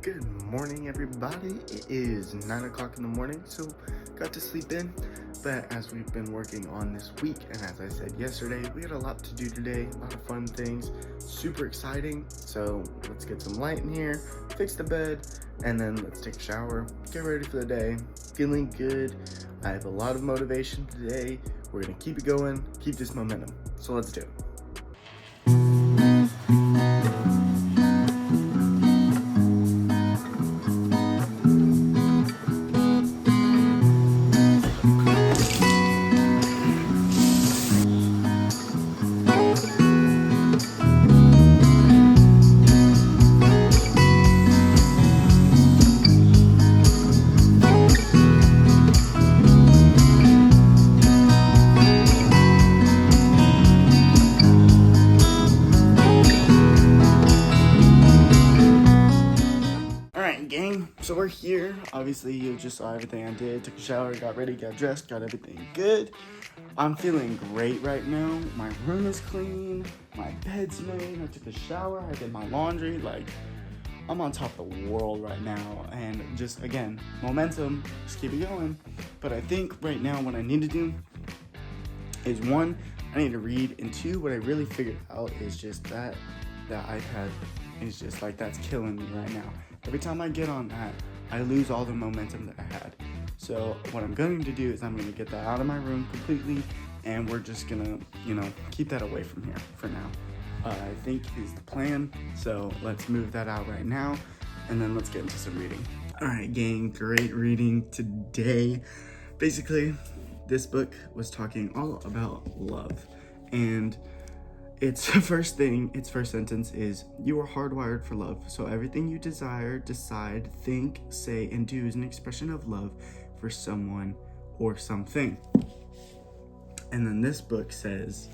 Good morning, everybody. It is 9 o'clock in the morning, so got to sleep in. But as we've been working on this week, and as I said yesterday, we had a lot to do today, a lot of fun things, super exciting. So let's get some light in here, fix the bed, and then let's take a shower, get ready for the day. Feeling good. I have a lot of motivation today. We're gonna keep it going, keep this momentum. So let's do it. Alright, gang, so we're here. Obviously, you just saw everything I did. Took a shower, got ready, got dressed, got everything good. I'm feeling great right now. My room is clean, my bed's made, I took a shower, I did my laundry. Like, I'm on top of the world right now. And just, again, momentum, just keep it going. But I think right now what I need to do is, one, I need to read, and two, what I really figured out is just that iPad is just like, that's killing me right now. Every time I get on that, I lose all the momentum that I had. So what I'm going to do is I'm going to get that out of my room completely, and we're just going to, keep that away from here for now. I think is the plan. So let's move that out right now, and then let's get into some reading. All right, gang, great reading today. Basically, this book was talking all about love, and its first sentence is, "You are hardwired for love, so everything you desire, decide, think, say, and do is an expression of love for someone or something." And then this book says,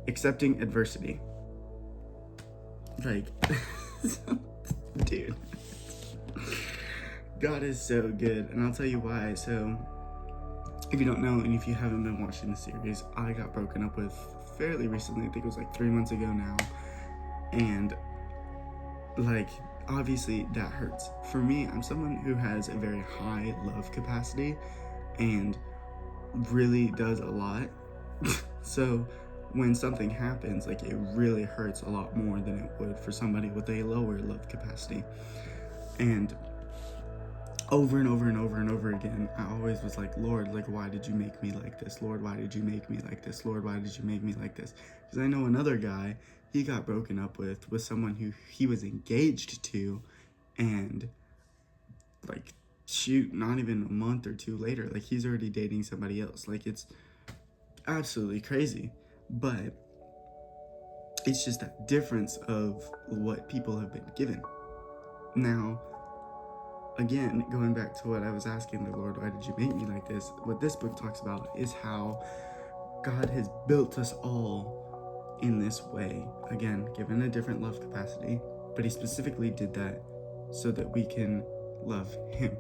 "Accepting adversity." Like, dude, God is so good, and I'll tell you why. So, if you don't know, and if you haven't been watching the series, I got broken up with fairly recently. I think it was like 3 months ago now. And like, obviously that hurts. For me, I'm someone who has a very high love capacity and really does a lot. So when something happens, like, it really hurts a lot more than it would for somebody with a lower love capacity. And over and over and over and over again, I always was like, Lord, like, why did you make me like this? Lord, why did you make me like this? Lord, why did you make me like this? Because I know another guy, he got broken up with someone who he was engaged to, and like, shoot, not even a month or two later, like, he's already dating somebody else. Like, it's absolutely crazy. But it's just that difference of what people have been given. Now, again, going back to what I was asking the Lord, why did you make me like this? What this book talks about is how God has built us all in this way. Again, given a different love capacity, but he specifically did that so that we can love him.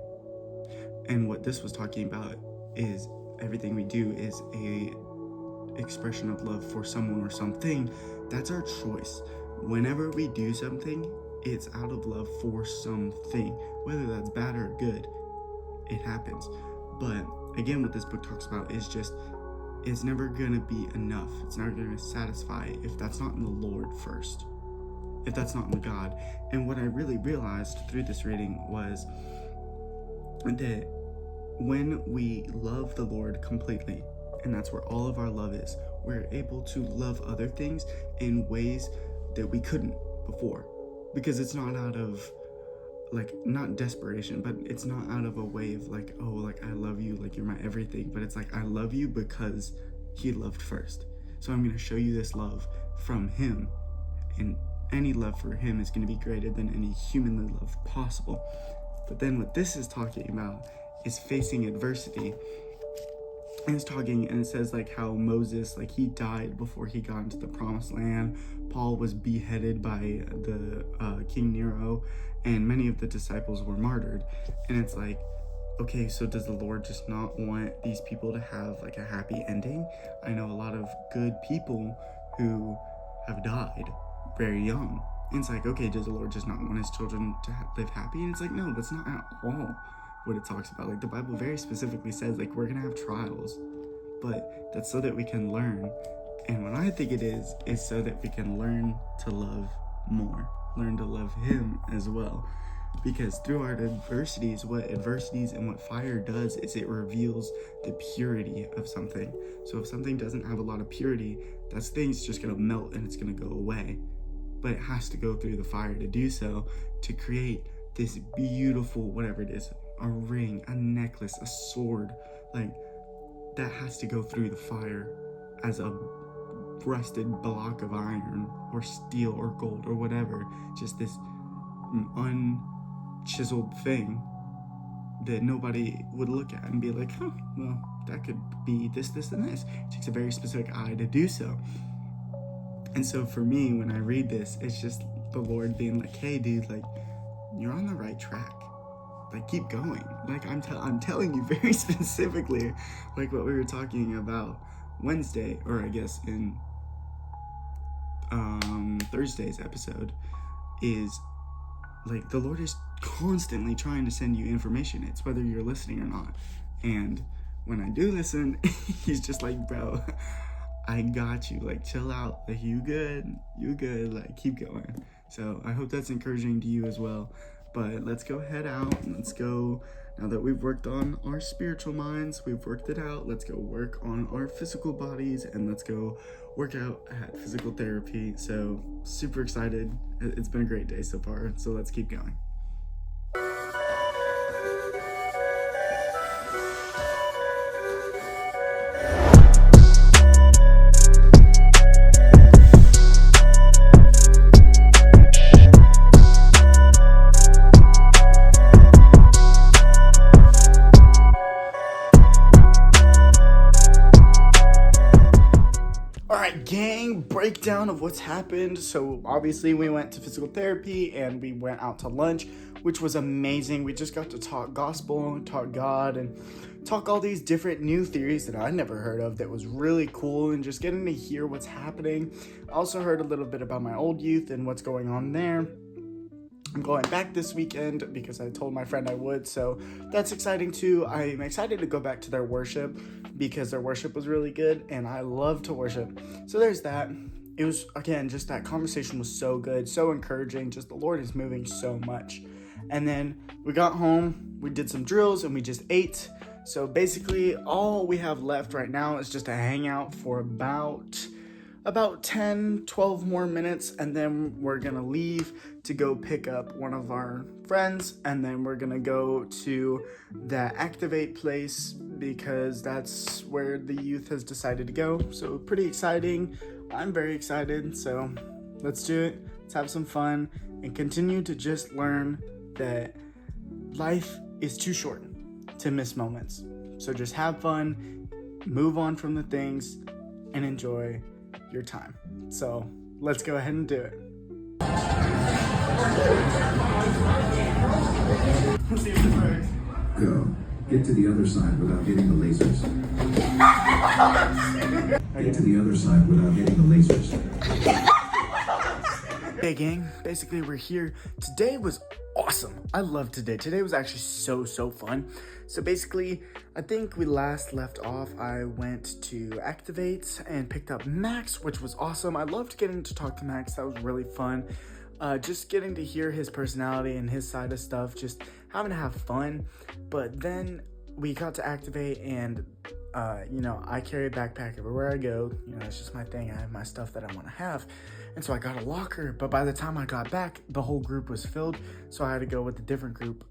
And what this was talking about is everything we do is a expression of love for someone or something. That's our choice. Whenever we do something, it's out of love for something, whether that's bad or good. It happens. But again, what this book talks about is just, it's never gonna be enough. It's never gonna satisfy if that's not in the Lord first, if that's not in God. And what I really realized through this reading was that when we love the Lord completely, and that's where all of our love is, we're able to love other things in ways that we couldn't before. Because it's not out of, like, not desperation, but it's not out of a way of like, oh, like, I love you, like, you're my everything. But it's like, I love you because he loved first. So I'm going to show you this love from him. And any love for him is going to be greater than any humanly love possible. But then what this is talking about is facing adversity. And it's talking, and it says, like, how Moses, like, he died before he got into the promised land. Paul was beheaded by the King Nero, and many of the disciples were martyred. And it's like, okay, so does the Lord just not want these people to have, like, a happy ending? I know a lot of good people who have died very young, And it's like, okay, does the Lord just not want his children to live happy? And it's like, no, that's not at all what it talks about. Like, the Bible very specifically says, like, we're gonna have trials, but that's so that we can learn. And what I think it is so that we can learn to love more, learn to love him as well. Because through our adversities, what adversities and what fire does is it reveals the purity of something. So if something doesn't have a lot of purity, that thing's just gonna melt and it's gonna go away. But it has to go through the fire to do so, to create this beautiful, whatever it is, a ring, a necklace, a sword, like, that has to go through the fire as a rusted block of iron or steel or gold or whatever, just this unchiseled thing that nobody would look at and be like, huh, well, that could be this, this, and this. It takes a very specific eye to do so. And so for me, when I read this, it's just the Lord being like, hey, dude, like, you're on the right track. Like, keep going. Like, I'm telling you very specifically, like what we were talking about Wednesday, or I guess in Thursday's episode, is like the Lord is constantly trying to send you information. It's whether you're listening or not. And when I do listen, he's just like, bro, I got you. Like, chill out. Like, you good. Like, keep going. So I hope that's encouraging to you as well. But let's go head out. Let's go. Now that we've worked on our spiritual minds, we've worked it out. Let's go work on our physical bodies, and let's go work out at physical therapy. So super excited. It's been a great day so far. So let's keep going. Breakdown of what's happened. So obviously we went to physical therapy and we went out to lunch, which was amazing. We just got to talk gospel and talk God and talk all these different new theories that I never heard of. That was really cool, and just getting to hear what's happening. I also heard a little bit about my old youth and what's going on there. I'm going back this weekend because I told my friend I would, so that's exciting too. I'm excited to go back to their worship because their worship was really good and I love to worship. So there's that. It was, again, just that conversation was so good, so encouraging. Just the Lord is moving so much. And then we got home, we did some drills, and we just ate. So basically all we have left right now is just to hang out for about 10, 12 more minutes, and then we're gonna leave to go pick up one of our friends, and then we're gonna go to the Activate place because that's where the youth has decided to go. So pretty exciting. I'm very excited, so let's do it. Let's have some fun and continue to just learn that life is too short to miss moments. So just have fun, move on from the things, and enjoy your time. So let's go ahead and do it. Go. Get to the other side without hitting the lasers. Get to the other side without hitting the lasers. Hey gang, basically we're here. Today was awesome. I loved today. Today was actually so fun. So basically, I think we last left off, I went to Activate and picked up Max, which was awesome. I loved getting to talk to Max. That was really fun. Just getting to hear his personality and his side of stuff, just having to have fun. But then we got to Activate, and I carry a backpack everywhere I go. It's just my thing. I have my stuff that I want to have. And so I got a locker, but by the time I got back, the whole group was filled. So I had to go with a different group.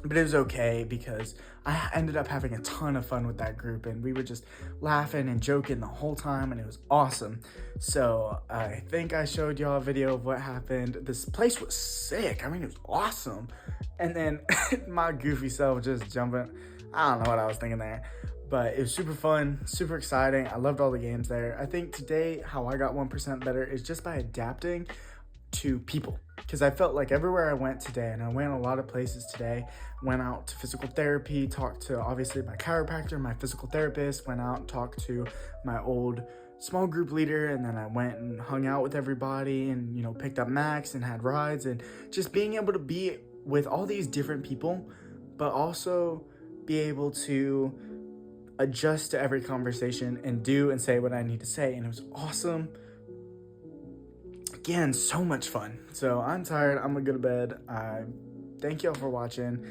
But it was okay because I ended up having a ton of fun with that group, and we were just laughing and joking the whole time, and it was awesome. So I think I showed y'all a video of what happened. This place was sick. I mean, it was awesome. And then my goofy self just jumping. I don't know what I was thinking there, but it was super fun, super exciting. I loved all the games there. I think today how I got 1% better is just by adapting to people, because I felt like everywhere I went today, and I went a lot of places today, went out to physical therapy, talked to obviously my chiropractor, my physical therapist, went out and talked to my old small group leader, and then I went and hung out with everybody and, you know, picked up Max and had rides, and just being able to be with all these different people, but also be able to adjust to every conversation and do and say what I need to say. And it was awesome. Again, so much fun. So I'm tired. I'm gonna go to bed. I thank y'all for watching.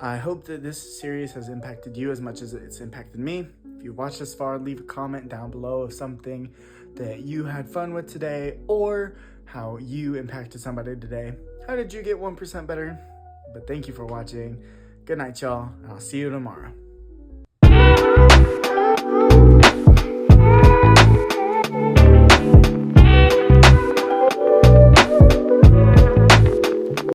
I hope that this series has impacted you as much as it's impacted me. If you watched this far, leave a comment down below of something that you had fun with today, or how you impacted somebody today. How did you get 1% better? But thank you for watching. Good night, y'all, and I'll see you tomorrow.